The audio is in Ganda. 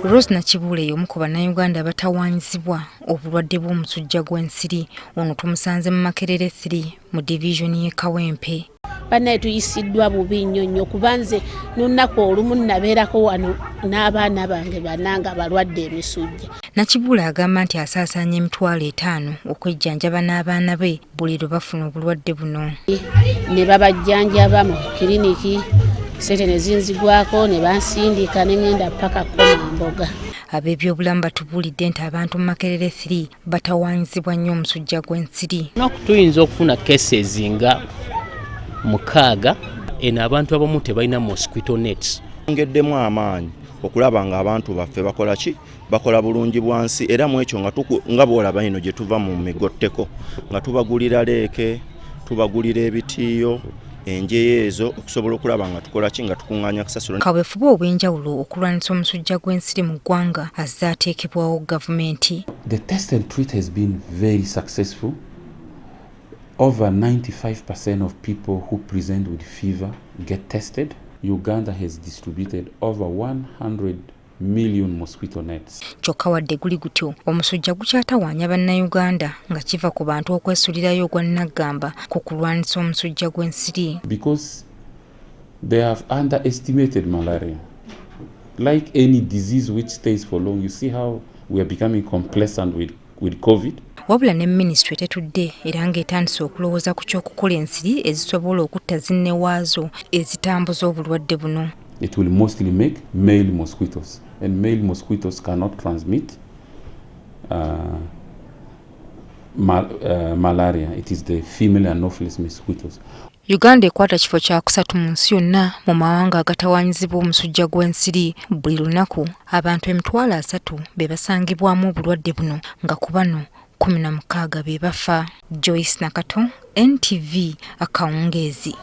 Rose Nakibule y'omu ku Bannayuganda abatawaanyizibwa obulwadde bw'omusujja gw'ensiri ono tumusanze mu Makerere 3 mu division y'e Kawempe. Banne tuyisiddwa bubi nnyo nnyo kubanze lunaku olumu nabeerako wano n'abaana bange bananga balwadde emisujja. Nakibule agamba nti asaasaanya emitwalo 5 okwejjanjaba n'abaana be buli lwe bafuna obulwadde buno. Ne babajjanjaba mu kiriniki sente ne zinzigwako ne bansindika ne ngenda paka Komamboga. Ab'ebyobulamu batubuulidde nti abantu mu Makerere 3 batawaanyizibwa nnyo omusujja gw'ensiri. Tuyinza okufuna cases nga 6 eno abantu abamu tebalina mosquito nets. Ngeddemu amaanyi okulaba nga abantu baffe bakola ki bakola bulungi bwansi era mu ekyo nga bw'olaba ino gye tuva mu migotteko nga tubagulira leeke tubagulira ebitiiyo enjeyo ezo okusobola okulaba nga tukola ki nga tukuŋŋaanya kusasula. Kaweefube obw'enjawulo okulwanyisa omusujja gw'ensiri mu ggwanga azaateekebwawo gavumenti. The test and treat has been very successful. Over 95% of people who present with fever get tested. Uganda has distributed over 100 million mosquito nets. Kyokka wadde guli gutyo omusujja gukyatawaanya Bannayuganda nga kiva ku bantu okwesulirayo ogwa nnaggamba ku kulwanyisa omusujja gw'ensiri. Because they have underestimated malaria. Like any disease which stays for long, you see how we are becoming complacent with COVID. Wabula ne ministry tetudde era ng'etandise okulowooza ku ky'okukola ensiri ezisobola okutta zinne waazo ezitambuza obulwadde buno. It will mostly make male mosquitoes, and male mosquitoes cannot transmit malaria. It is the female anopheles mosquitoes. Uganda ekwata kifo kya kusatu mu nsi yonna mu mawanga agatawaanyizibwa omusujja gw'ensiri. Buli lunaku abantu emitwalo 3 be basangibwamu obulwadde buno nga ku bano 16 be bafa. Joyce Nakato, NTV, Akawungeezi.